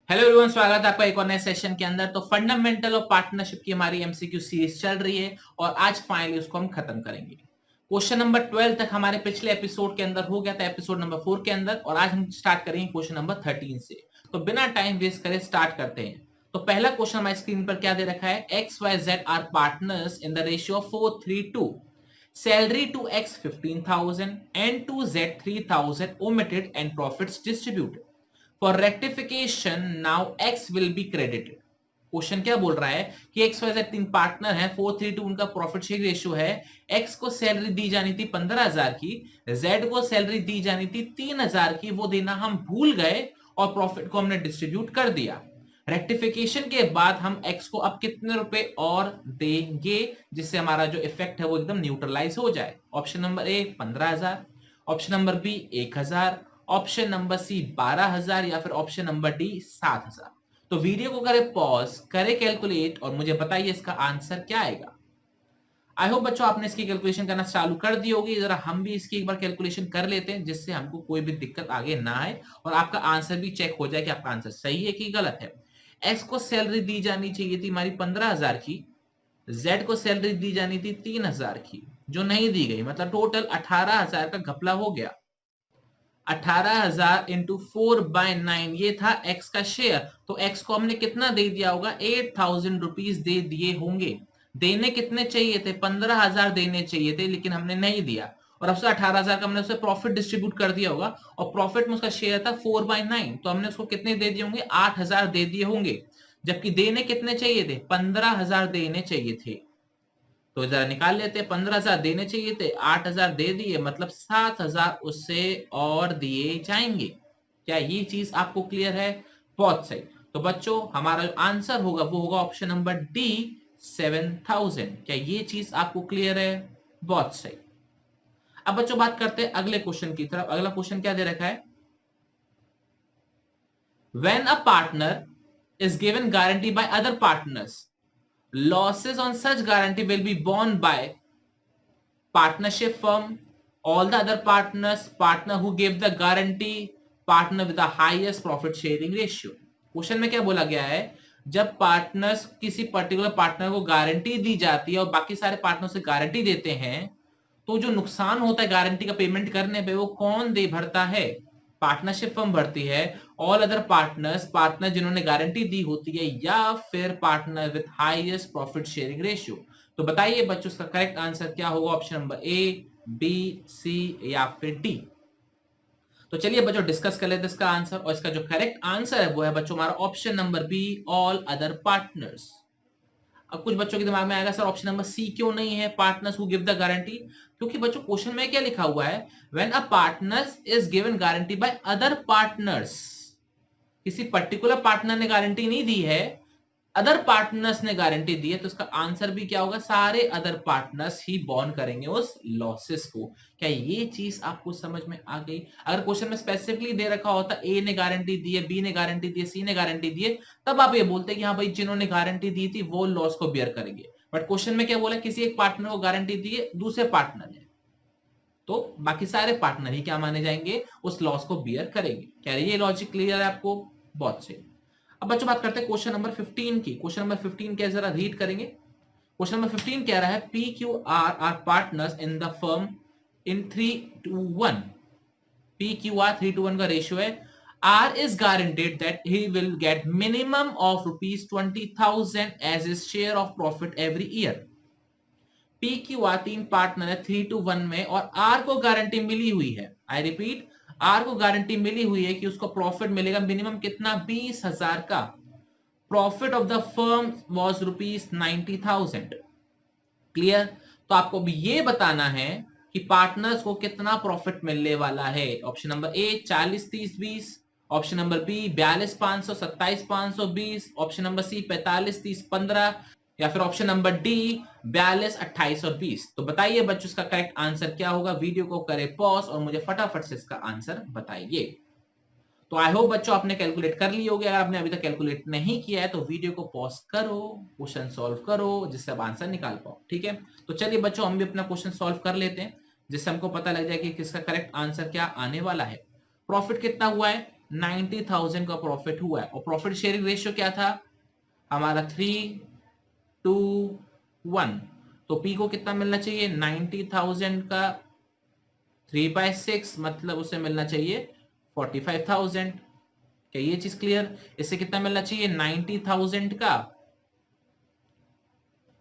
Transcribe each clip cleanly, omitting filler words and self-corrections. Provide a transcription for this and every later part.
Hello everyone, स्वागत है आपका एक और नए सेशन के अंदर। तो फंडामेंटल ऑफ पार्टनरशिप की हमारी एमसीक्यू सीरीज चल रही है और आज फाइनली उसको हम खत्म करेंगे। क्वेश्चन नंबर 12 तक हमारे पिछले एपिसोड के अंदर हो गया था, एपिसोड नंबर 4 के अंदर, और आज हम स्टार्ट करेंगे क्वेश्चन नंबर 13 से। तो बिना टाइम वेस्ट करे स्टार्ट करते हैं। तो पहला क्वेश्चन हमारी स्क्रीन पर क्या दे रखा है, X Y Z are partners in the ratio of 4:3:2। Salary to X 15,000 and to Z 3,000 omitted and profits distributed. For rectification, now X will be credited. Question क्या बोल रहा है कि एक्स वाई जेड तीन पार्टनर हैं, 4:3:2 उनका profit share ratio है। X को सैलरी दी जानी थी 15,000 की, जेड को सैलरी दी जानी थी 3,000 की, वो देना हम भूल गए और प्रॉफिट को हमने डिस्ट्रीब्यूट कर दिया। रेक्टिफिकेशन के बाद हम एक्स को अब कितने रुपए और देंगे जिससे हमारा जो इफेक्ट है वो एकदम न्यूट्रलाइज हो जाए। Option number A 15,000, option number B 1,000, option number C 12,000 या फिर ऑप्शन नंबर डी 7,000। तो वीडियो को करें पॉज, करें कैलकुलेट और मुझे बताइए इसका आंसर क्या आएगा। आई होप बच्चों आपने इसकी कैलकुलेशन करना चालू कर दी होगी। जरा हम भी इसकी एक बार कैलकुलेशन कर लेते हैं जिससे हमको कोई भी दिक्कत आगे ना आए और आपका आंसर भी चेक हो जाए कि आपका आंसर सही है कि गलत है। एक्स को सैलरी दी जानी चाहिए थी हमारी 15,000 की, जेड को सैलरी दी जानी थी 3,000 की, जो नहीं दी गई, मतलब टोटल 18,000 का घपला हो गया। 18,000 इंटू 4/9 ये था एक्स का शेयर। तो एक्स को हमने कितना दे दिया होगा, 8,000 रुपीज दे दिए होंगे। देने कितने चाहिए थे, 15,000 देने चाहिए थे, लेकिन हमने नहीं दिया। और अब से 18,000 का हमने उसे प्रॉफिट डिस्ट्रीब्यूट कर दिया होगा और प्रॉफिट में उसका शेयर था 4/9, तो हमने उसको कितने दे दिए होंगे, 8,000 दे दिए होंगे। जबकि देने कितने चाहिए थे, 15,000 देने चाहिए थे। तो जरा निकाल लेते हैं, 15,000 देने चाहिए थे, 8,000 दे दिए, मतलब 7,000 उससे और दिए जाएंगे। क्या ये चीज आपको क्लियर है? बहुत सही। तो बच्चों हमारा जो आंसर होगा वो होगा ऑप्शन नंबर डी 7,000। क्या ये चीज आपको क्लियर है? बहुत सही। अब बच्चों बात करते हैं अगले क्वेश्चन की तरफ। अगला क्वेश्चन क्या दे रखा है, when a partner is given guarantee by other partners, losses on such guarantee will be borne by partnership firm, all the other partners, partner who gave the guarantee, partner with the highest profit sharing ratio. Question में क्या बोला गया है, जब partners किसी particular partner को guarantee दी जाती है और बाकी सारे पार्टनर से गारंटी देते हैं, तो जो नुकसान होता है गारंटी का पेमेंट करने पे वो कौन दे भरता है, पार्टनरशिप फर्म भरती है। ऑल अदर पार्टनर्स, पार्टनर जिन्होंने गारंटी दी होती है, या फिर partner with highest profit sharing ratio. तो बताइए बच्चों इसका करेक्ट आंसर क्या होगा, ऑप्शन नंबर ए, बी, सी या फिर डी। तो चलिए बच्चों डिस्कस कर लेते हैं इसका आंसर, और इसका जो करेक्ट आंसर है वो है बच्चों हमारा option number B, all other partners. अब कुछ बच्चों के दिमाग में आएगा सर ऑप्शन नंबर सी क्यों नहीं है, partners who give the guarantee. क्योंकि बच्चों क्वेश्चन में क्या लिखा हुआ है, when a partners is given guarantee by other partners. किसी पर्टिकुलर पार्टनर ने गारंटी नहीं दी है, अदर पार्टनर्स ने गारंटी दी है, तो इसका आंसर भी क्या होगा, सारे अदर पार्टनर्स ही बॉर्न करेंगे उस लॉसेस को। क्या ये चीज आपको समझ में आ गई? अगर क्वेश्चन में स्पेसिफिकली दे रखा होता ए ने गारंटी दी है, बी ने गारंटी दी है, सी ने गारंटी दी है, तब आप ये बोलते कि हाँ भाई जिन्होंने गारंटी दी थी वो लॉस को बियर करेंगे। बट क्वेश्चन में क्या बोला, किसी एक पार्टनर को गारंटी दी है, दूसरे पार्टनर ने, तो बाकी सारे पार्टनर ही क्या माने जाएंगे, उस लॉस को बियर करेंगे। क्या ये लॉजिक क्लियर है आपको? बहुत सही। अब बच्चों बात करते हैं क्वेश्चन नंबर 15 की। क्वेश्चन नंबर 15 क्या जरा रीड करेंगे। क्वेश्चन नंबर 15 कह रहा है, P Q R are partners in the firm in 3:1। P Q R 3:1 का रेशियो है। R is guaranteed that he will get minimum of ₹20,000 as his share of profit every year. P Q R तीन partner है 3:1 में, और are को guarantee मिली हुई है, आई रिपीट, आर को गारंटी मिली हुई है कि उसको प्रॉफिट मिलेगा मिनिमम कितना, 20,000 का। Profit of the firm was ₹90,000। Clear? तो आपको भी ये बताना है कि पार्टनर्स को कितना प्रॉफिट मिलने वाला है। Option number A 40-30-20, option number B 42,500 27,520, option number C 45-30-15, या फिर ऑप्शन नंबर डी 42, 28 और 20। तो बताइए बच्चों इसका करेक्ट आंसर क्या होगा। वीडियो को करें पॉज और मुझे फटाफट से इसका आंसर बताइए। तो आई होप बच्चों आपने कैलकुलेट कर ली होगी। अगर आपने अभी तक कैलकुलेट नहीं किया है तो वीडियो को पॉज करो, क्वेश्चन सॉल्व करो, जिससे आप आंसर निकाल पाओ। ठीक है, तो चलिए बच्चों हम भी अपना क्वेश्चन सॉल्व कर लेते हैं, जिससे हमको पता लग जाए कि किसका करेक्ट आंसर क्या आने वाला है। प्रॉफिट कितना हुआ है, 90,000 का प्रॉफिट हुआ है और प्रॉफिट शेयरिंग रेशियो क्या था हमारा 3:1। तो पी को कितना मिलना चाहिए 90,000 का 3/6 मतलब उसे मिलना चाहिए 45,000। क्या ये चीज क्लियर? इससे कितना मिलना चाहिए 90,000 का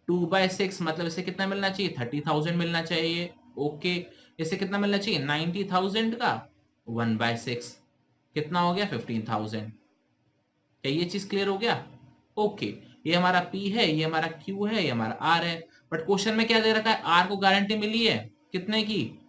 2/6 मतलब इसे कितना मिलना चाहिए 30,000 मिलना चाहिए। ओके, इसे कितना मिलना चाहिए 90,000 का 1/6 कितना हो गया 15,000। क्या ये चीज क्लियर हो गया? ओके, ये हमारा P है, ये हमारा Q है, ये हमारा R है। बट क्वेश्चन में क्या दे रखा है R को गारंटी मिली है कितने की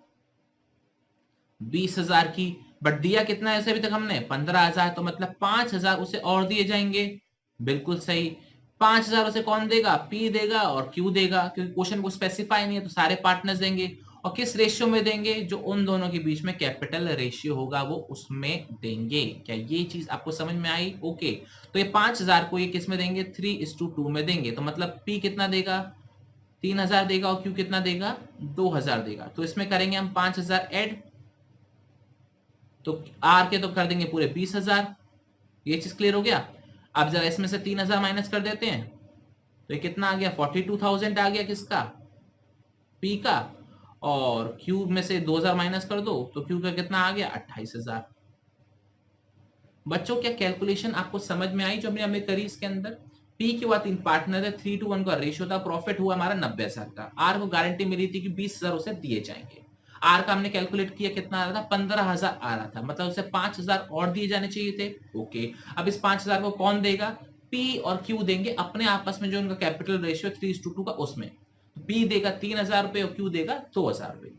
20,000 की। बट दिया कितना है इसे अभी तक हमने 15,000, तो मतलब 5,000 उसे और दिए जाएंगे। बिल्कुल सही, 5,000 उसे कौन देगा P देगा और Q देगा, क्योंकि क्वेश्चन को स्पेसिफाई नहीं है तो सारे पार्टनर्स देंगे। और किस रेशियो में देंगे? जो उन दोनों के बीच में कैपिटल रेशियो होगा वो उसमें देंगे। क्या ये चीज आपको समझ में आई? ओके, तो ये 5,000 को ये किस में देंगे 3:2 में देंगे। तो मतलब P कितना देगा 3,000 देगा और Q कितना देगा 2,000 देगा। तो इसमें करेंगे हम 5,000 ऐड, तो R के तो कर देंगे पूरे 20,000। ये चीज क्लियर हो गया? अब जरा इसमें से 3,000 माइनस कर देते हैं तो ये कितना आ गया 42,000 आ गया किसका P का। और Q में से 2,000 माइनस कर दो तो Q का कितना आ गया 28,000। बच्चों क्या कैलकुलेशन आपको समझ में आई जो हमने करी इसके अंदर? P के बाद 3 पार्टनर है, 3:1 का रेशियो था, प्रॉफिट हुआ हमारा 90,000 का। R को गारंटी मिली थी कि 20,000 उसे दिए जाएंगे। R का हमने कैलकुलेट किया कितना आ रहा था 15,000 आ रहा था, मतलब उसे 5,000 और दिए जाने चाहिए थे। ओके, अब इस 5,000 को कौन देगा P और Q देंगे अपने आपस में, जो उनका कैपिटल रेशियो 3:2 का उसमें। P देगा 3,000 रुपए और Q देगा 2,000 रुपए।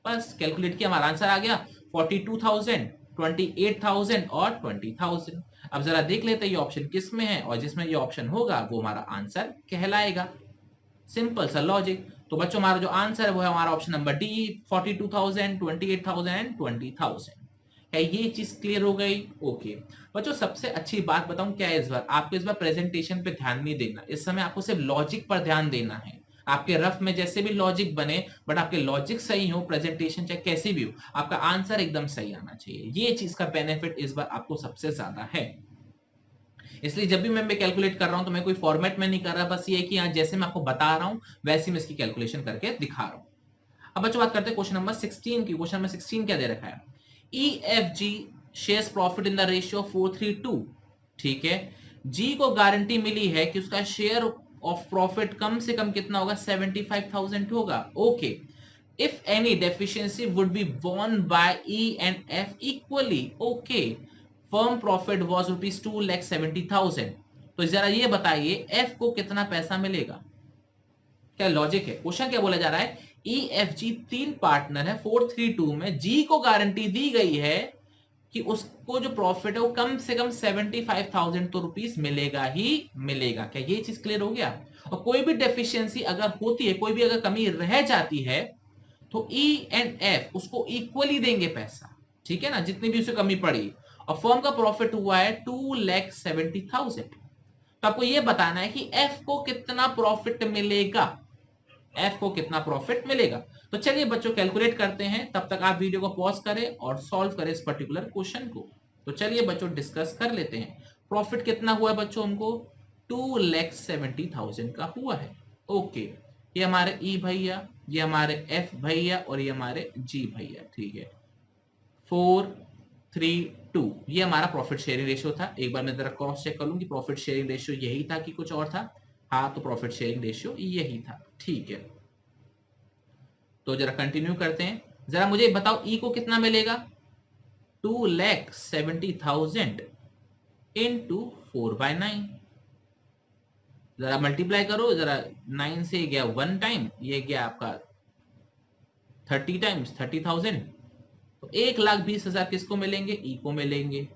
बस कैलकुलेट किया, हमारा आंसर आ गया 42,000, 28,000 और 20,000। अब जरा देख लेते हैं ये ऑप्शन किस में है, और जिसमें ये ऑप्शन होगा वो हमारा आंसर कहलाएगा। सिंपल सा लॉजिक। तो बच्चों हमारा जो आंसर है वो है हमारा ऑप्शन नंबर डी, 42,000, 28,000 एंड 20,000। है ये चीज क्लियर हो गई? ओके बच्चों, सबसे अच्छी बात बताऊं क्या है, इस बार आपको इस बार प्रेजेंटेशन पे ध्यान नहीं देना, इस समय आपको सिर्फ लॉजिक पर ध्यान देना है। आपके रफ में जैसे भी लॉजिक बने, बट आपके लॉजिक सही हो, प्रेजेंटेशन चाहे कैसी भी हो, आपका आंसर एकदम सही आना चाहिए। ये चीज का बेनिफिट इस बार आपको सबसे ज्यादा है। इसलिए जब भी मैं कैलकुलेट कर रहा हूं तो मैं कोई फॉर्मेट में नहीं कर रहा, बस ये है कि यहाँ जैसे मैं आपको बता रहा हूं वैसे मैं इसकी कैलकुलेशन करके दिखा रहा हूं। अब बच्चों बात करते हैं क्वेश्चन नंबर 16 की। क्वेश्चन नंबर 16 क्या दे रखा है? EFG shares profit in the ratio 4:3. ठीक है, जी को गारंटी मिली है कि उसका शेयर ऑफ प्रॉफिट कम से कम कितना होगा 75,000 होगा। Okay, if any deficiency would be borne by E and F equally. Okay, firm profit was ₹2,70,000। तो जरा ये बताइए F को कितना पैसा मिलेगा? क्या लॉजिक है? क्वेश्चन क्या बोला जा रहा है, EFG 3 पार्टनर है 4:3 में, जी को गारंटी दी गई है कि उसको जो प्रॉफिट है वो कम से कम 75,000 तो रुपीस मिलेगा ही मिलेगा। क्या ये चीज क्लियर हो गया? और कोई भी डेफिशिएंसी अगर होती है, कोई भी अगर कमी रह जाती है, तो E एंड F उसको इक्वली देंगे पैसा। ठीक है ना, जितनी भी उसे कमी पड़ी। और फर्म का प्रॉफिट हुआ है 2,70,000। तो आपको ये बताना है कि F को कितना प्रॉफिट मिलेगा, F को कितना प्रॉफिट मिलेगा। तो चलिए बच्चों कैलकुलेट करते हैं, तब तक आप वीडियो को पॉज करें और सॉल्व करें इस पर्टिकुलर क्वेश्चन को। तो चलिए बच्चों डिस्कस कर लेते हैं। प्रॉफिट कितना हुआ है बच्चों हमको 2,70,000 का हुआ है। ओके, ये हमारे E भैया, ये हमारे F भैया और ये हमारे G भैया। ठीक है, 4:3:2 ये हमारा प्रॉफिट शेयरिंग रेशियो था। एक बार मैं जरा क्रॉस चेक कर लूं कि प्रॉफिट शेयरिंग रेशियो यही था कि कुछ और था। हाँ, तो प्रॉफिट शेयरिंग रेशियो यही था। ठीक है, तो जरा कंटिन्यू करते हैं। जरा मुझे बताओ E को कितना मिलेगा 2,70,000 इंटू 4/9। जरा मल्टीप्लाई करो, जरा 9 से गया 1 टाइम, ये गया आपका 30 टाइम्स 30,000। तो 1,20,000 किसको मिलेंगे E को मिलेंगे,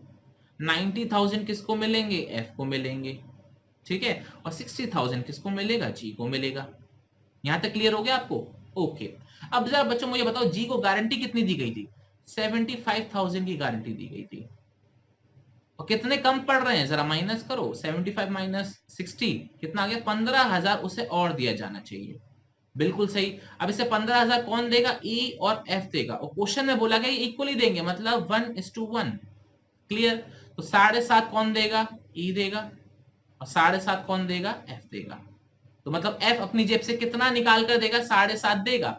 90,000 किसको मिलेंगे F को मिलेंगे। ठीक है, और 60,000 किसको मिलेगा G को मिलेगा। यहां तक क्लियर हो गया आपको? ओके, अब जरा बच्चों मुझे बताओ जी को गारंटी कितनी दी गई थी 75,000 की गारंटी दी गई थी, और कितने कम पड़ रहे हैं जरा माइनस करो, 75 माइनस 60 कितना आ गया 15,000 उसे और दिया जाना चाहिए। बिल्कुल सही। अब इसे 15,000 कौन देगा E और F देगा, और क्वेश्चन में बोला गया इक्वली देंगे, मतलब 1:1। क्लियर? तो 7.5 कौन देगा? ई देगा। और 7.5 कौन देगा? एफ देगा। तो मतलब एफ अपनी जेब से कितना निकाल कर देगा? 7.5 देगा।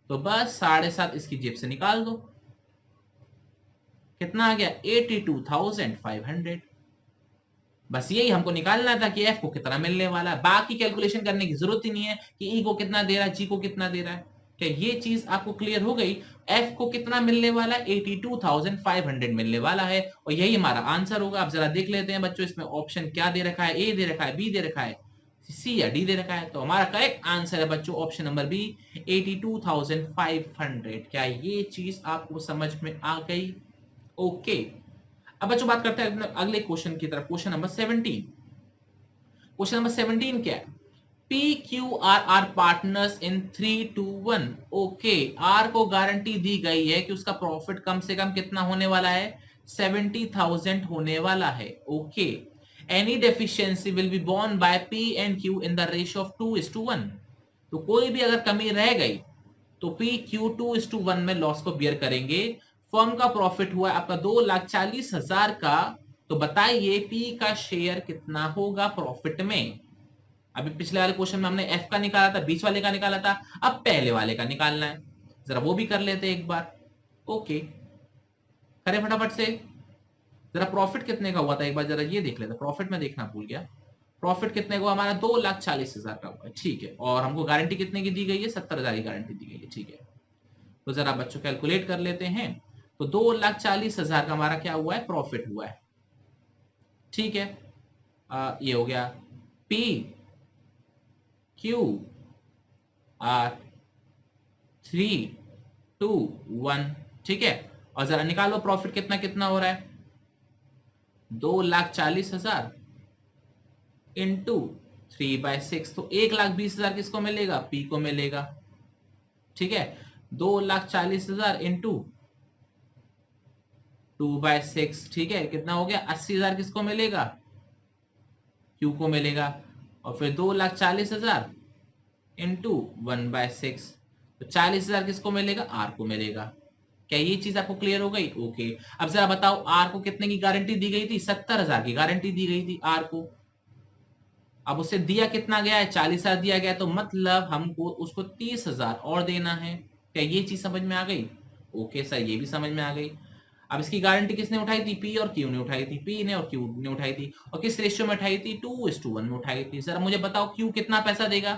तो बस 7.5 इसकी जेब से निकाल दो। कितना आ गया? 82,500। बस यही हमको निकालना था कि एफ को कितना मिलने वाला है। बाकी कैलकुलेशन करने की जरूरत ही नहीं है कि ई को कितना दे रहा है, जी को कितना दे रहा है। क्या ये चीज आपको क्लियर हो गई? एफ को कितना मिलने वाला है? 82,500 मिलने वाला है और यही हमारा आंसर होगा। आप जरा देख लेते हैं बच्चों, इसमें ऑप्शन क्या दे रखा है? ए दे रखा है, बी दे रखा है, सी या डी दे रखा है। तो हमारा करेक्ट आंसर है बच्चों ऑप्शन नंबर बी, 82,500। क्या ये चीज आपको समझ में आ गई? ओके। अब बच्चों बात करते हैं अगले क्वेश्चन की तरफ। Question number 17। क्वेश्चन नंबर 17 क्या है? P Q R are partners in 3, 2, 1। Okay, R को गारंटी दी गई है कि उसका प्रॉफिट कम से कम कितना होने वाला है? 70,000 होने वाला है। Okay, any deficiency will be borne by P and Q in the ratio of 2:1। तो कोई भी अगर कमी रह गई तो पी क्यू 2:1 में लॉस को बियर करेंगे। फर्म का प्रॉफिट हुआ आपका 2,40,000 का। तो बताइए पी का शेयर कितना होगा प्रॉफिट में? अभी पिछले वाले क्वेश्चन में हमने एफ का निकाला था, बीच वाले का निकाला था, अब पहले वाले का निकालना है। जरा वो भी कर लेते एक बार। ओके, करें फटाफट से। जरा प्रॉफिट कितने का हुआ था एक बार जरा ये देख लेते। प्रॉफिट में देखना भूल गया। प्रॉफिट कितने का? हमारा 2,40,000 का हुआ है। ठीक है, और हमको गारंटी कितने की दी गई है? 70,000 की गारंटी दी गई है। ठीक है, तो जरा बच्चों कैलकुलेट कर लेते हैं। तो 2,40,000 का हमारा क्या हुआ है? प्रॉफिट हुआ है। ठीक है, ये हो गया पी क्यू आर 3, 2, 1। ठीक है, और जरा निकालो प्रॉफिट कितना कितना हो रहा है? 2,40,000 इंटू 3/6, तो 1,20,000 किसको मिलेगा? पी को मिलेगा। ठीक है, 2,40,000 इंटू 2/6, ठीक है, कितना हो गया? 80,000 किसको मिलेगा? क्यू को मिलेगा। और फिर 2,40,000 इंटू 1/6, तो 40,000 किसको मिलेगा? आर को मिलेगा। क्या ये चीज आपको क्लियर हो गई? ओके, अब जरा बताओ आर को कितने की गारंटी दी गई थी? 70,000 की गारंटी दी गई थी आर को। अब उसे दिया कितना गया है? 40,000 दिया गया, तो मतलब हमको उसको 30,000 और देना है। क्या ये चीज समझ में आ गई? ओके सर, ये भी समझ में आ गई। अब इसकी गारंटी किसने उठाई थी? पी और क्यू ने उठाई थी। पी ने और क्यू ने उठाई थी। और किस रेशियो में उठाई थी? 2:1 में उठाई थी। जरा मुझे बताओ क्यू कितना पैसा देगा?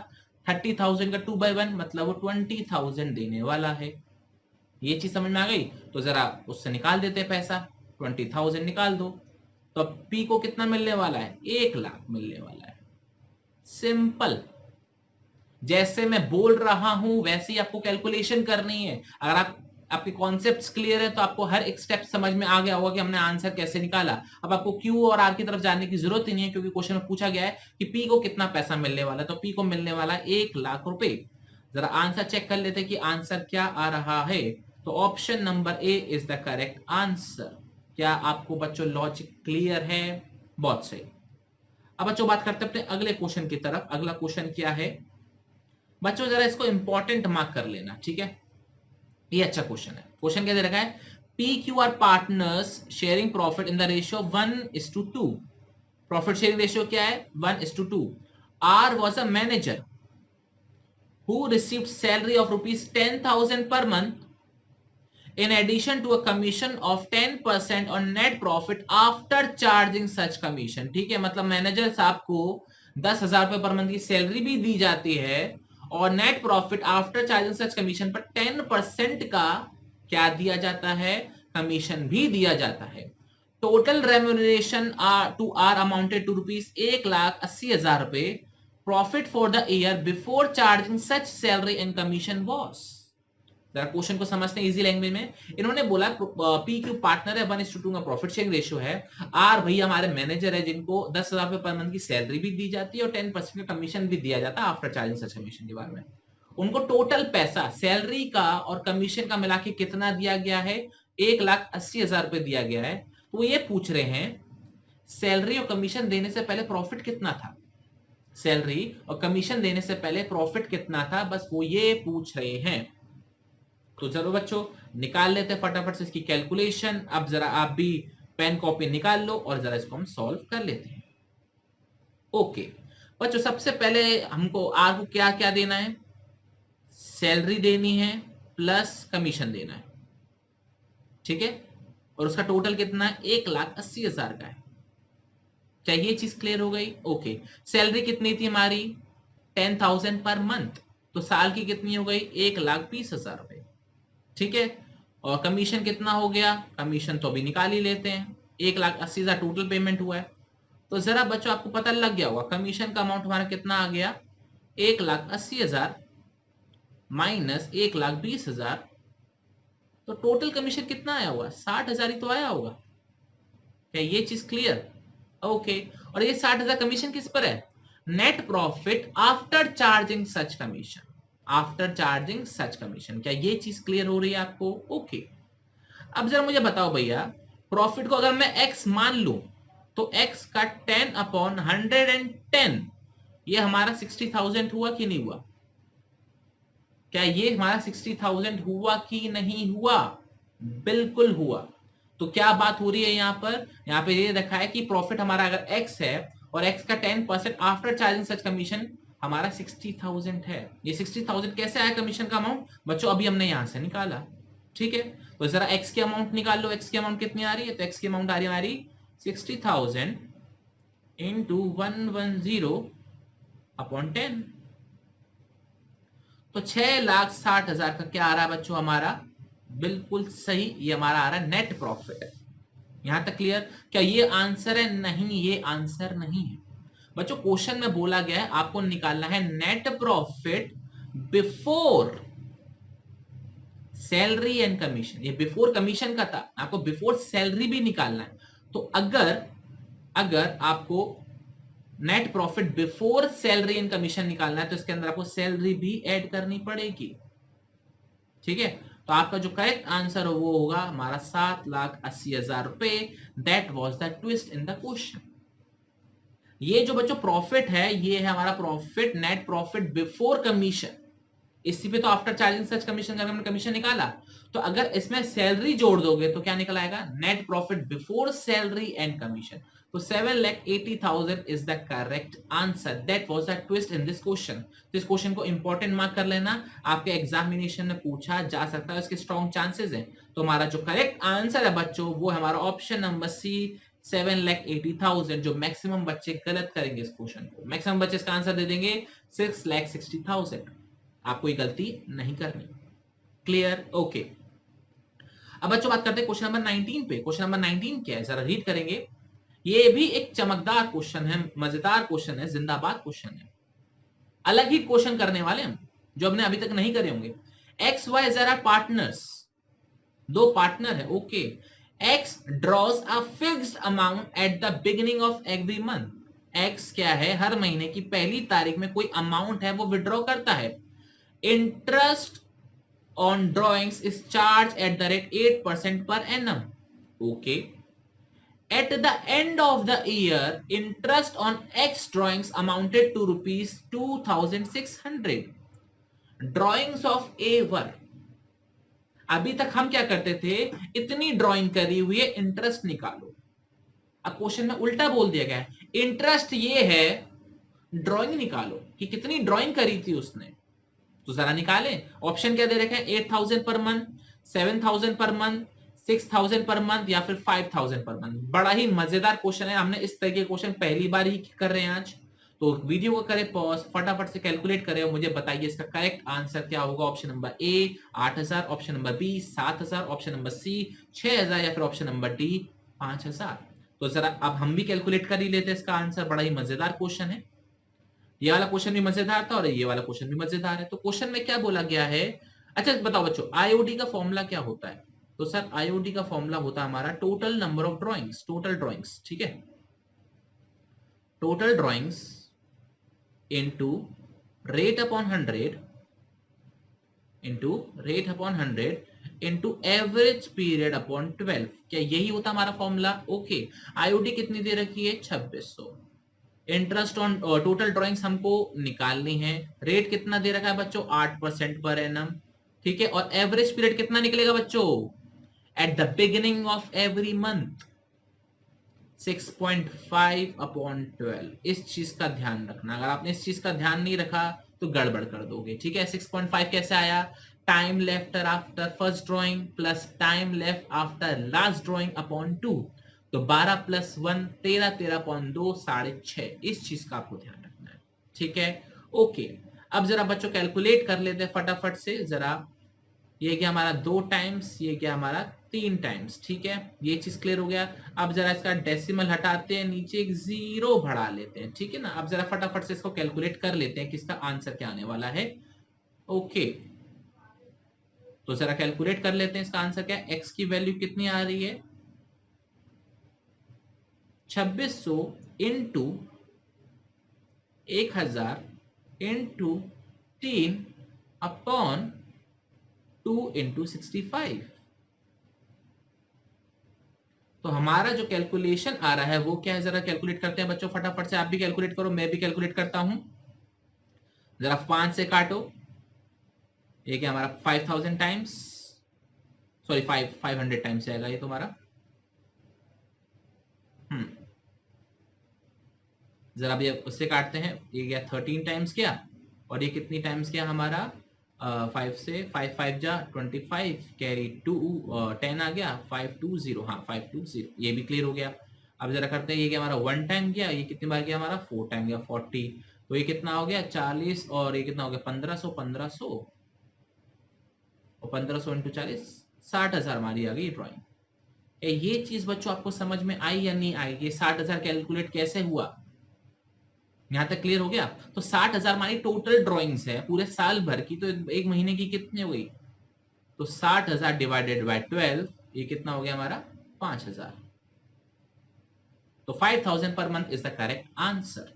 30,000 का 2/1 मतलब वो 20,000 देने वाला है। ये चीज समझ में आ गई? तो जरा उससे निकाल देते हैं पैसा। 20,000 निकाल दो। तो अब पी को कितना मिलने वाला है? 1,00,000 मिलने वाला है। सिंपल। जैसे मैं बोल रहा हूं वैसे ही आपको कैलकुलेशन करनी है। अगर आपके कॉन्सेप्ट्स क्लियर है तो आपको हर एक स्टेप समझ में आ गया होगा कि हमने आंसर कैसे निकाला। अब आपको क्यू और आर की तरफ जाने की जरूरत ही नहीं है, क्योंकि क्वेश्चन में पूछा गया है कि पी को कितना पैसा मिलने वाला है। तो पी को मिलने वाला है 1,00,000 रुपए। जरा आंसर चेक कर लेते हैं कि आंसर क्या आ रहा है। तो option number A is the correct answer. क्या आपको बच्चों लॉजिक क्लियर है? बहुत सही। अब बच्चों बात करते हैं अपने अगले क्वेश्चन की तरफ। अगला क्वेश्चन क्या है बच्चों? जरा इसको इंपॉर्टेंट मार्क कर लेना, ठीक है? ये अच्छा क्वेश्चन है। क्वेश्चन क्या दे रखा है? P Q R partners sharing profit in the ratio 1:2। Profit sharing ratio क्या है? 1:2। R was a manager who received salary of rupees 10,000 per month in addition to a commission of 10% on net profit after charging such commission। ठीक है, मतलब manager साहब को 10,000 रुपए per month की salary भी दी जाती है और नेट प्रॉफिट आफ्टर चार्जिंग सच कमीशन पर 10% का क्या दिया जाता है? कमीशन भी दिया जाता है। Total remuneration to R amounted to rupees 1,80,000 रुपए। Profit for the year before charging such salary and commission was. जरा क्वेश्चन को समझते हैं इजी लैंग्वेज में। इन्होंने बोला पी क्यू पार्टनर है, 1:2 का प्रॉफिट शेयरिंग रेशियो है। आर भैया हमारे मैनेजर है जिनको 10,000 रुपए पर मंथ की सैलरी भी दी जाती है और 10% का कमीशन भी दिया जाता है आफ्टर चार्जिंग सच कमीशन के बारे में। उनको टोटल पैसा सैलरी का और कमीशन का मिला के कितना दिया गया है? 1,80,000 रुपए दिया गया है। तो वो ये पूछ रहे हैं सैलरी और कमीशन देने से पहले प्रॉफिट कितना था? सैलरी और कमीशन देने से पहले प्रॉफिट कितना था, बस वो ये पूछ रहे हैं। तो चलो बच्चों निकाल लेते हैं फटाफट से इसकी कैलकुलेशन। अब जरा आप भी पेन कॉपी निकाल लो और जरा इसको हम सॉल्व कर लेते हैं। ओके बच्चों, सबसे पहले हमको आर को क्या क्या देना है, सैलरी देनी है प्लस कमीशन देना है, ठीक है, और उसका टोटल कितना है, 1,80,000 का है। क्या ये चीज क्लियर हो गई? ओके, सैलरी कितनी थी हमारी, 10,000 पर मंथ, तो साल की कितनी हो गई, 1,20,000 रुपए, ठीक है। और कमीशन कितना हो गया, कमीशन तो अभी निकाल ही लेते हैं, 1,80,000 टोटल पेमेंट हुआ है। तो जरा बच्चों आपको पता लग गया होगा कमीशन का अमाउंट हमारा कितना आ गया, 1,80,000 माइनस 1,20,000, तो टोटल कमीशन कितना आया होगा, 60,000 ही तो आया होगा। क्या ये चीज क्लियर? ओके, और ये 60,000 कमीशन किस पर है, नेट प्रॉफिट आफ्टर चार्जिंग सच कमीशन, आफ्टर चार्जिंग सच कमीशन। क्या ये चीज क्लियर हो रही है आपको? ओके, अब जरा मुझे बताओ भैया, प्रॉफिट को अगर मैं x मान लूं तो x का 10/110 ये हमारा 60,000 हुआ कि नहीं हुआ? क्या ये हमारा 60,000 हुआ कि नहीं हुआ? बिल्कुल हुआ। तो क्या बात हो रही है यहाँ पर, यहाँ पे ये रखा है कि प्रॉफिट हमारा अगर x है और x का 10% आफ्टर चार्जिंग सच कमीशन हमारा 60,000 है। ये 60,000 कैसे आया कमीशन का अमाउंट बच्चों, अभी हमने यहां से निकाला, ठीक है। तो जरा x की अमाउंट निकाल लो, x की अमाउंट कितनी आ रही है, तो x की अमाउंट आ रही है हमारी 60,000 इंटू 110/10, तो 6,60,000 का क्या आ रहा है बच्चों हमारा, बिल्कुल सही, ये हमारा आ रहा है नेट प्रॉफिट है। यहां तक क्लियर? क्या ये आंसर है? नहीं, ये आंसर नहीं है बच्चों। क्वेश्चन में बोला गया है आपको निकालना है net profit before salary and commission. ये बिफोर कमीशन का था, आपको बिफोर सैलरी भी निकालना है। तो अगर आपको net profit before salary and commission निकालना है तो इसके अंदर आपको सैलरी भी ऐड करनी पड़ेगी, ठीक है। तो आपका जो करेक्ट आंसर हो वो होगा हमारा 7,80,000 रुपए। That was the twist in the question. ये जो बच्चों प्रॉफिट है, ये है हमारा profit, net profit before commission. इसी पे तो आफ्टर चार्जिंग सच कमीशन का हमने कमीशन निकाला। तो अगर इसमें सैलरी जोड़ दोगे तो क्या निकल आएगा, net profit before salary and commission. तो 7,80,000 is the correct answer. That was the twist in this question. तो इस क्वेश्चन को इंपॉर्टेंट मार्क कर लेना, आपके एग्जामिनेशन में पूछा जा सकता है, इसके स्ट्रॉन्ग चांसेस है। तो हमारा जो करेक्ट आंसर है बच्चों वो है हमारा ऑप्शन नंबर सी, 7,80,000। जो मैक्सिमम बच्चे गलत करेंगे इस क्वेश्चन को, मैक्सिमम बच्चे इसका आंसर दे देंगे 6,60,000। आपको ये गलती नहीं करनी। क्लियर? ओके, अब बच्चों बात करते हैं क्वेश्चन नंबर 19 पे। क्वेश्चन नंबर 19 क्या है, जरा रीड करेंगे। ये भी एक चमकदार क्वेश्चन है, मजेदार क्वेश्चन है, जिंदाबाद क्वेश्चन है। अलग ही क्वेश्चन करने वाले हम जो हमने अभी तक नहीं करे होंगे। एक्स वाई जरा पार्टनर्स, दो पार्टनर है, okay. X draws a fixed amount at the beginning of every month. X क्या है, हर महीने की पहली तारीख में कोई अमाउंट है वो विड्रॉ करता है। Interest on drawings is charged at the rate 8% per annum. Okay. At the end of the year, interest on X drawings amounted to rupees 2,600. Drawings of A were. अभी तक हम क्या करते थे, इतनी ड्राइंग करी हुई है, इंटरेस्ट निकालो। अब क्वेश्चन में उल्टा बोल दिया गया है, इंटरेस्ट ये है, ड्राइंग निकालो कि कितनी ड्राइंग करी थी उसने। तो जरा निकालें। ऑप्शन क्या दे रखे हैं, 8,000 per month, 7,000 per month, 6,000 per month या फिर 5,000 पर मंथ। बड़ा ही मजेदार क्वेश्चन है, हमने इस तरह के क्वेश्चन पहली बार ही कर रहे हैं आज। तो वीडियो को करें पॉज, फटाफट से कैलकुलेट करें और मुझे बताइए इसका करेक्ट आंसर क्या होगा। Option number A 8,000, option number B 7,000, option number C 6,000 या फिर ऑप्शन नंबर डी 5,000। तो जरा अब हम भी कैलकुलेट कर ही लेते हैं इसका आंसर। बड़ा ही मजेदार क्वेश्चन है, ये वाला क्वेश्चन भी मजेदार था और ये वाला क्वेश्चन भी मजेदार है। तो क्वेश्चन में क्या बोला गया है, अच्छा बताओ बच्चों, आईओडी का फॉर्मूला क्या होता है? तो सर आईओडी का फॉर्मूला होता है हमारा total number of drawings, total drawings, ठीक है। Total drawings into rate upon 100 into rate upon 100 into average period upon 12। क्या यही होता हमारा फॉर्मूला? ओके, आईओडी कितनी दे रखी है, 2600। इंटरेस्ट ऑन टोटल ड्राइंग्स हमको निकालनी है, रेट कितना दे रखा है बच्चों, 8% पर एनम, ठीक है। और एवरेज पीरियड कितना निकलेगा बच्चों, at the beginning of every month, 6.5 upon 12। इस चीज का ध्यान रखना, अगर आपने इस चीज का ध्यान नहीं रखा तो गड़बड़ कर दोगे, ठीक है। 6.5 कैसे आया? Time left after first drawing plus time left after last drawing upon 2, तो 12 प्लस 1 13, 13.2 6.5। इस चीज का आपको ध्यान रखना है, ठीक है। ओके, अब जरा बच्चों कैलकुलेट कर लेते हैं फटाफट से जरा। ये क्या हमारा 2 टाइम्स, ये क्या हमारा 3 टाइम्स, ठीक है। ये चीज क्लियर हो गया। अब जरा इसका डेसिमल हटाते हैं, नीचे एक 0 बढ़ा लेते हैं, ठीक है ना। अब जरा फटाफट से इसको कैलकुलेट कर लेते हैं कि इसका आंसर क्या आने वाला है। ओके, तो जरा कैलकुलेट कर लेते हैं इसका आंसर क्या है। एक्स की वैल्यू कितनी आ रही है? 2600 इंटू 1000 इंटू 3 अपॉन 2 इंटू 65। तो हमारा जो कैलकुलेशन आ रहा है वो क्या है, जरा कैलकुलेट करते हैं बच्चों फटाफट से। आप भी कैलकुलेट करो, मैं भी कैलकुलेट करता हूं। जरा 5 से काटो, ये क्या हमारा 5000 टाइम्स, सॉरी 500 टाइम्स आएगा ये तुम्हारा। जरा भी उससे काटते हैं, ये गया 13 टाइम्स क्या, और ये कितनी टाइम्स क्या हमारा 5 से 5 5 जा 25 कैरी 2 10 आ गया 520, हाँ 520, ये भी क्लियर हो गया। अब जरा करते हैं, ये क्या हमारा 1 टाइम गया, ये कितनी बार गया हमारा 4 टाइम गया 40, तो ये कितना हो गया 40, और ये कितना हो गया 1500 और 1500 इंटू 40 60,000 हमारी आ गई ड्रॉइंग। ये चीज बच्चों आपको समझ में आई या नहीं आई? ये 60,000 कैलकुलेट कैसे हुआ, यहां तक क्लियर हो गया? तो 60,000 हमारी टोटल ड्राइंग्स है पूरे साल भर की, तो एक महीने की कितनी हुई? तो 60,000 डिवाइडेड बाय 12, ये कितना हो गया हमारा 5,000। तो 5,000 per month is the correct answer.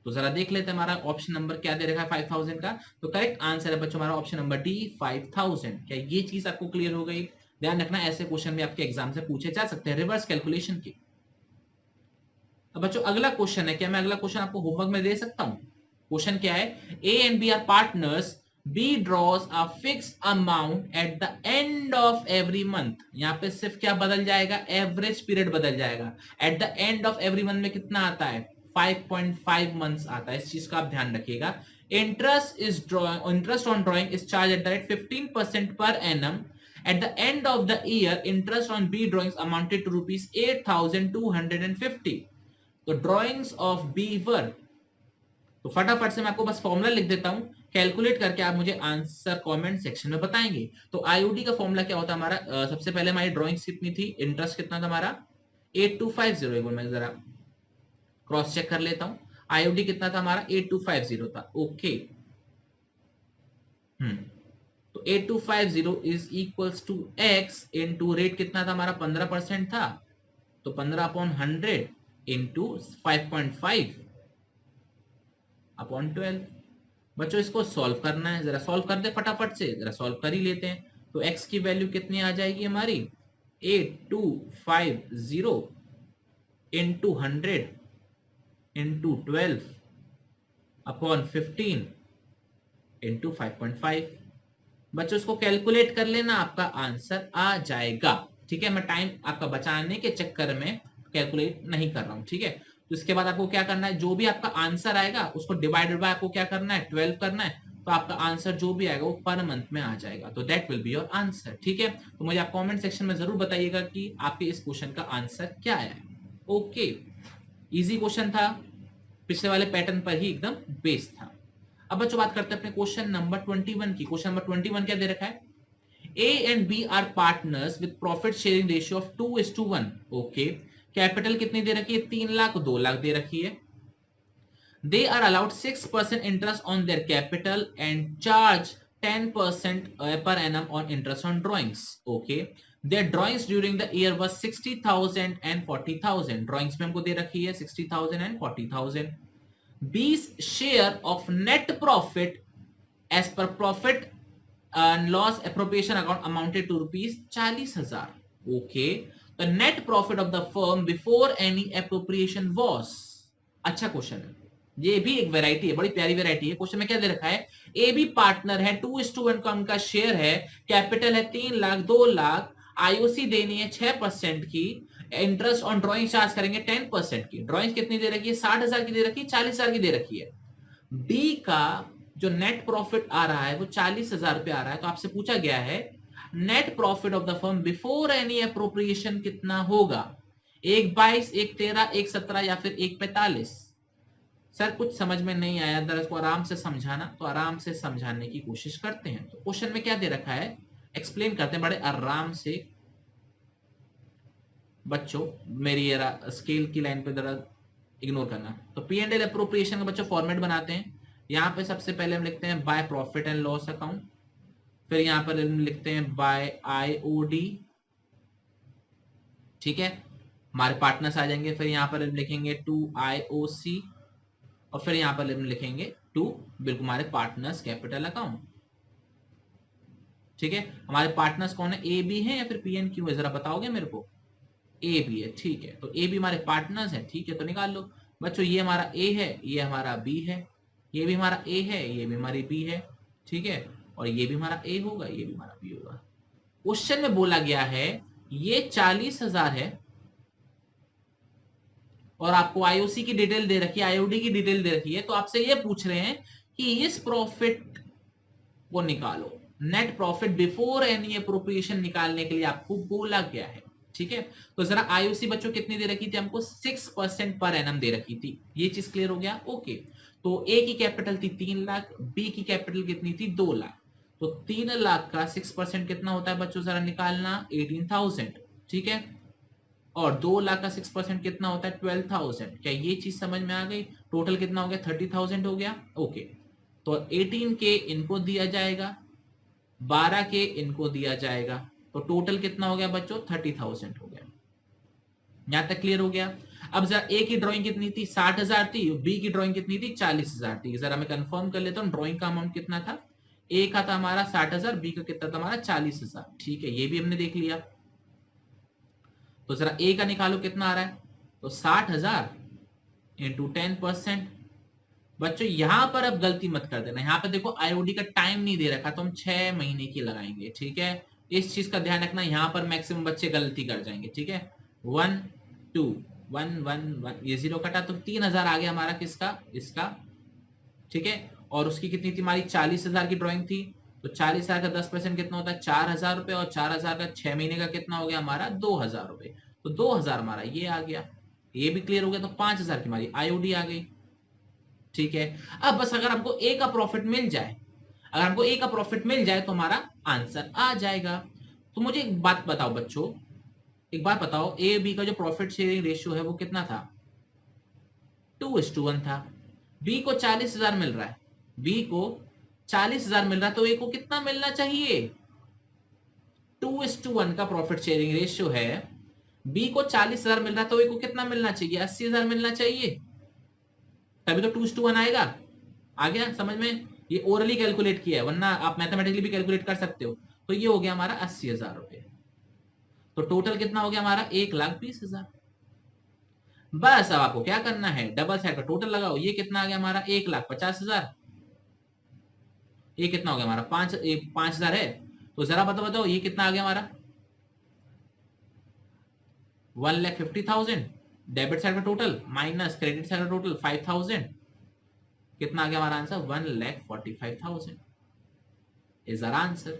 तो जरा देख लेते हैं हमारा ऑप्शन नंबर क्या दे रखा है 5,000 का। तो करेक्ट आंसर है बच्चों हमारा ऑप्शन नंबर डी 5,000। क्या ये चीज आपको क्लियर हो गई? ध्यान रखना, ऐसे क्वेश्चन भी आपके एग्जाम से पूछे जा सकते हैं रिवर्स कैलकुलेशन की। अब बच्चों अगला क्वेश्चन है, क्या मैं अगला क्वेश्चन आपको होमवर्क में दे सकता हूं? क्वेश्चन क्या है, A and B are partners, B draws a fix amount at the end of every month. यहां पे सिर्फ क्या बदल जाएगा, एवरेज पीरियड बदल जाएगा। Eight the end of every month में कितना आता है 5.5 मंथ्स आता है, इस चीज का आप ध्यान रखिएगा। Interest on drawing is charge at the rate 15% per annum. At the end of the year, interest on B drawings amounted to rupees 8,250. तो ड्रॉइंग्स ऑफ बी वर, तो फटाफट से मैं आपको बस फॉर्मूला लिख देता हूं, कैलकुलेट करके आप मुझे आंसर कमेंट सेक्शन में बताएंगे। तो आईओडी का फॉर्मूला क्या होता है हमारा, सबसे पहले हमारी ड्रॉइंग्स कितनी थी, इंटरेस्ट कितना था हमारा 8250, एक बार मैं जरा क्रॉस चेक कर लेता हूं। आईओडी कितना था हमारा 8250 था, ओके। तो 8250 is equals to X into rate कितना था हमारा 15% था, तो 15/100 इंटू 5.5 अपॉन 12। बच्चों इसको सॉल्व करना है, जरा सॉल्व कर दे फटाफट से, जरा सॉल्व कर ही लेते हैं। तो x की वैल्यू कितनी आ जाएगी हमारी 8250 इंटू 100 इंटू 12 अपॉन 15 इंटू 5.5। बच्चों इसको कैलकुलेट कर लेना, आपका आंसर आ जाएगा, ठीक है। मैं टाइम आपका बचाने के चक्कर में कैलकुलेट नहीं कर रहा हूं, ठीक है। तो इसके बाद आपको क्या करना है, जो भी आपका आंसर आएगा उसको डिवाइडेड बाय आपको क्या करना है 12 करना है, तो आपका आंसर जो भी आएगा वो पर मंथ में आ जाएगा। तो that will be your answer, ठीक है। तो मुझे आप कमेंट सेक्शन में जरूर बताइएगा कि आपके इस क्वेश्चन का आंसर क्या आया है। ओके, इजी क्वेश्चन था, पिछले वाले पैटर्न पर ही एकदम बेस्ड था। अब बच्चों बात करते हैं अपने क्वेश्चन नंबर 21 की। क्वेश्चन नंबर 21 क्या दे रखा है, A and B are partners with profit sharing ratio of 2:1। Okay, capital कितनी दे रखी है 3 लाख 2 लाख दे रखी है। They are allowed 6% interest on their capital and charge 10% per annum on interest on drawings। Okay, their drawings during the year was 60,000 and 40,000। Drawings में हमको दे रखी है 60,000 and 40,000। B's share of net profit as per profit and loss appropriation account amounted to rupees 40,000। Okay, the net profit of the firm before any appropriation was। अच्छा question है, ये भी एक variety है, बड़ी प्यारी वैरायटी है। क्वेश्चन में क्या दे रखा है, ए बी पार्टनर है, 2:1 का उनका शेयर है, कैपिटल है 3 लाख 2 लाख, आईओसी देनी है 6% की, इंटरेस्ट ऑन ड्रॉइंग चार्ज करेंगे 10% की। ड्रॉइंग कितनी दे रखी है? 60,000 की दे रखी है, 40,000 की दे रखी है। बी का जो नेट प्रॉफिट आ रहा है वो 40,000 रुपए आ रहा है। तो आपसे पूछा गया है net profit of the firm before any appropriation कितना होगा? 1/22, 1/13, 1/17 या फिर 1/45? सर कुछ समझ में नहीं आया, अगर इसको आराम से समझाना तो आराम से समझाने की कोशिश करते हैं। तो क्वेश्चन में क्या दे रखा है एक्सप्लेन करते हैं बड़े आराम से। बच्चों मेरी ये स्केल की लाइन पे जरा इग्नोर करना। तो पी एंड एल अप्रोप्रिएशन का बच्चों फॉर्मेट बनाते हैं। यहाँ पे सबसे पहले हम लिखते हैं by profit and loss account, फिर यहाँ पर हम लिखते हैं बाय आईओडी, ठीक है, हमारे पार्टनर्स आ जाएंगे। फिर यहाँ पर हम लिखेंगे टू आईओसी और फिर यहाँ पर हम लिखेंगे टू बिल्कुल हमारे पार्टनर्स कैपिटल अकाउंट, ठीक है। हमारे पार्टनर्स कौन है? ए बी है या फिर पी एंड क्यू है? जरा बताओगे मेरे को। ए बी है, ठीक है। तो ए बी हमारे पार्टनर्स है, ठीक है, तो निकाल लो बच्चों। ये हमारा ए है, ये हमारा बी है, ये भी हमारा ए है, ये भी हमारी बी है, ठीक है, और ये भी हमारा ए होगा, ये भी हमारा बी होगा। क्वेश्चन में बोला गया है ये 40,000 है और आपको आईओसी की डिटेल दे रखी है, आईओडी की डिटेल दे रखी है। तो आपसे ये पूछ रहे हैं कि इस प्रॉफिट को निकालो, net profit before any appropriation निकालने के लिए आपको बोला गया है, ठीक है। तो जरा आईओसी बच्चों कितनी दे रखी थी हमको? 6% पर एनम दे रखी थी। ये चीज क्लियर हो गया? ओके। तो ए की कैपिटल थी 3 लाख, बी की कैपिटल कितनी थी? 2 लाख। तो 3 लाख का 6% कितना होता है बच्चों? जरा निकालना, 18,000, ठीक है। और 2 लाख का 6% कितना होता है? 12,000। क्या ये चीज समझ में आ गई? टोटल कितना हो गया? 30,000 हो गया, ओके। तो 18 के इनको दिया जाएगा, 12 के इनको दिया जाएगा, तो टोटल कितना हो गया बच्चों? 30,000 हो गया। यहां तक क्लियर हो गया? अब जरा ए की ड्राइंग कितनी थी? 60,000 थी। बी की ड्राइंग कितनी थी? 40,000 थी। जरा मैं कंफर्म कर लेता हूँ ड्राइंग का अमाउंट कितना था। ए का था हमारा 60,000, बी का कितना था हमारा? 40,000, ठीक है, ये भी हमने देख लिया। तो जरा ए का निकालो कितना आ रहा है? तो 60,000 इंटू 10%। बच्चों यहां पर अब गलती मत कर देना, यहाँ पे देखो आईओडी का टाइम नहीं दे रखा तो हम 6 महीने की लगाएंगे, ठीक है। इस चीज का ध्यान रखना, यहाँ पर मैक्सिमम बच्चे गलती कर जाएंगे, ठीक है। 1 2 1 1 1 ये 0 कटा तो 3,000 आ गया हमारा किसका? इसका, ठीक है। और उसकी कितनी थी हमारी? 40,000 की ड्रॉइंग थी। तो 40,000 का 10% कितना होता है? 4,000 रुपए, और 4,000 का 6 महीने का कितना हो गया हमारा? 2,000 रुपए। तो 2,000 हमारा ये आ गया, ये भी क्लियर हो गया। तो 5,000 की हमारी आईओडी आ गई, ठीक है। अब बस अगर हमको ए का प्रॉफिट मिल जाए, अगर हमको ए का प्रॉफिट मिल जाए तो हमारा आंसर आ जाएगा। तो मुझे एक बात बताओ बच्चों, एक बात बताओ, ए बी का जो प्रॉफिट शेयरिंग रेशियो है वो कितना था? 2:1 था। बी को 40,000 मिल रहा है, बी को 40,000 मिल रहा है, तो ए को कितना मिलना चाहिए? 2:1 का प्रॉफिट शेयरिंग रेशियो है। बी को 40,000 मिल रहा है तो ए को कितना मिलना चाहिए? 80,000 मिलना चाहिए, तभी तो 2:1 आएगा। आ गया समझ में? ये ओरली कैलकुलेट किया है, वरना आप मैथमेटिकली भी कैलकुलेट कर सकते हो। तो ये हो गया हमारा 80,000 रुपए। तो टोटल कितना हो गया हमारा? 1,20,000। बस अब आपको क्या करना है, डबल साइड का टोटल लगाओ। ये कितना आ गया हमारा? 1,50,000। ये कितना हो गया हमारा? 5,000 है। तो जरा बताओ ये कितना आ गया हमारा? 1,50,000। डेबिट साइड का टोटल माइनस क्रेडिट साइड का टोटल 5,000। कितना आ गया हमारा आंसर? 1,45,000 is our answer.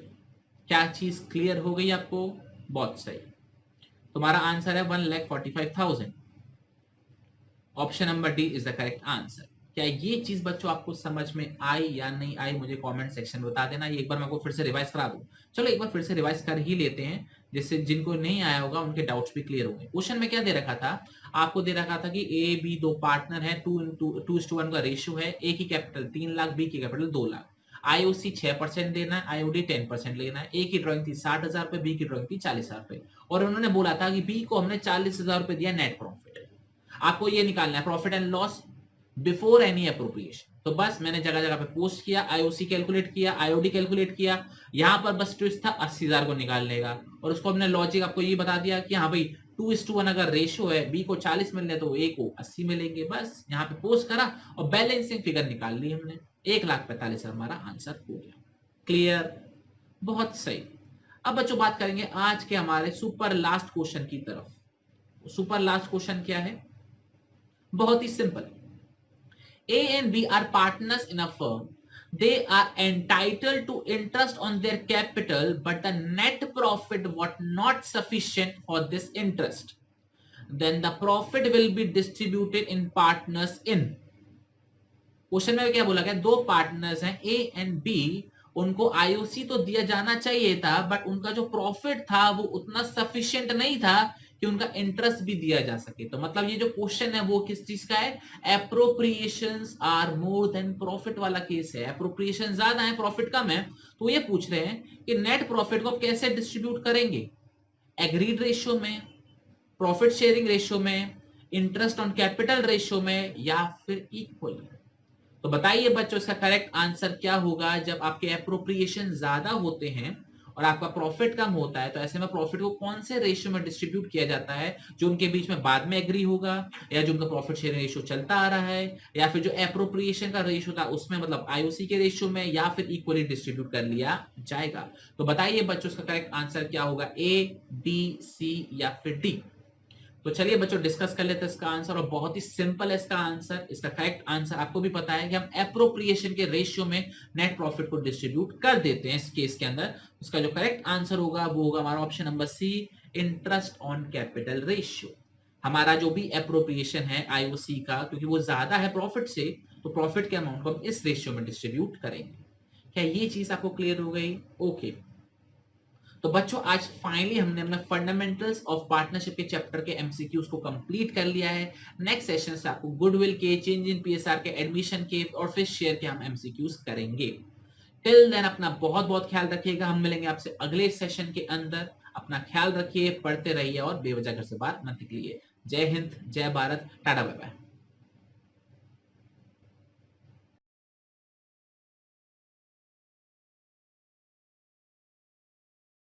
क्या चीज क्लियर हो गई आपको? बहुत सही। तुम्हारा आंसर है 1,45,000। Option number D is the correct answer. क्या ये चीज बच्चों आपको समझ में आई या नहीं आई? मुझे कमेंट सेक्शन में बता देना। ये एक बार मैं को फिर से रिवाइज करा दूं। चलो एक बार फिर से रिवाइज कर ही लेते हैं, जिससे जिनको नहीं आया होगा उनके डाउट्स भी क्लियर होंगे। क्वेश्चन में क्या दे रखा था? आपको दे रखा था कि ए बी दो पार्टनर है, 2:1 का रेशियो है। ए की कैपिटल 3 लाख, बी की कैपिटल 2 लाख। आईओसी 6% देना है, आईओडी 10% लेना है। ए की ड्राइंग थी 60,000 रुपए, बी की ड्राइंग थी 40,000 रुपए, और उन्होंने बोला था कि बी को हमने 40,000 रुपए दिया नेट प्रॉफिट। आपको ये निकालना है profit and loss before any appropriation. तो बस मैंने जगह जगह पे पोस्ट किया, आईओसी कैलकुलेट किया, आईओडी कैलकुलेट किया। यहां पर बस ट्विस्ट था 80,000 को निकालने का, और उसको हमने लॉजिक आपको ये बता दिया कि हाँ भाई 2:1 अगर रेशियो है, बी को 40 मिलने तो ए को 80 मिलेंगे। बस यहाँ पे पोस्ट करा और बैलेंसिंग फिगर निकाल ली हमने। 1,45,000 हमारा आंसर हो गया। क्लियर? बहुत सही। अब बच्चों बात करेंगे आज के हमारे सुपर लास्ट क्वेश्चन की तरफ। सुपर लास्ट क्वेश्चन क्या है? बहुत ही simple. A and B are partners in a firm. They are entitled to interest on their capital, but the net profit was not sufficient for this interest. Then the profit will be distributed in partners in. Question में क्या बोला गया? दो partners हैं ए and B, उनको IOC तो दिया जाना चाहिए था, बट उनका जो प्रॉफिट था वो उतना सफिशिएंट नहीं था कि उनका इंटरेस्ट भी दिया जा सके। तो मतलब ये जो क्वेश्चन है वो किस चीज का है? Appropriations are more than profit वाला केस है। एप्रोप्रिएशन ज्यादा है, प्रॉफिट कम है, तो ये पूछ रहे हैं कि नेट प्रॉफिट को कैसे डिस्ट्रीब्यूट करेंगे? एग्रीड रेशियो में, प्रॉफिट शेयरिंग रेशियो में, इंटरेस्ट ऑन कैपिटल रेशियो में, या फिर इक्वली? तो बताइए बच्चों इसका करेक्ट आंसर क्या होगा? जब आपके एप्रोप्रिएशन ज्यादा होते हैं और आपका प्रॉफिट कम होता है, तो ऐसे में प्रॉफिट को कौन से रेशियो में डिस्ट्रीब्यूट किया जाता है? जो उनके बीच में बाद में एग्री होगा, या जो उनका प्रॉफिट शेयरिंग रेशियो चलता आ रहा है, या फिर जो एप्रोप्रिएशन का रेशियो था उसमें, मतलब आईओसी के रेशियो में, या फिर इक्वली डिस्ट्रीब्यूट कर लिया जाएगा? तो बताइए बच्चों इसका करेक्ट आंसर क्या होगा? ए, बी, सी या फिर डी? तो चलिए बच्चों डिस्कस कर लेते हैं इसका आंसर, और बहुत ही सिंपल है इसका आंसर। इसका करेक्ट आंसर आपको भी पता है कि हम एप्रोप्रिएशन के रेशियो में नेट प्रॉफिट को डिस्ट्रीब्यूट कर देते हैं इस केस के अंदर। उसका जो करेक्ट आंसर होगा वो होगा हमारा option number C, interest on capital ratio. हमारा जो भी एप्रोप्रिएशन है आईओसी का, क्योंकि वो ज्यादा है प्रॉफिट से, तो प्रॉफिट के अमाउंट को हम इस रेशियो में डिस्ट्रीब्यूट करेंगे। क्या ये चीज आपको क्लियर हो गई? ओके। तो बच्चों आज फाइनली हमने अपने फंडामेंटल्स ऑफ पार्टनरशिप के चैप्टर के एमसीक्यूज को कंप्लीट कर लिया है। नेक्स्ट सेशन से आपको गुडविल के, चेंज इन पीएसआर के, एडमिशन के और फिर शेयर के हम एमसीक्यूज करेंगे। टिल देन अपना बहुत बहुत ख्याल रखिएगा। हम मिलेंगे आपसे अगले सेशन के अंदर। अपना ख्याल रखिए, पढ़ते रहिए और बेवजह घर से बाहर मत निकलिए। जय हिंद, जय भारत, टाटा बाय बाय।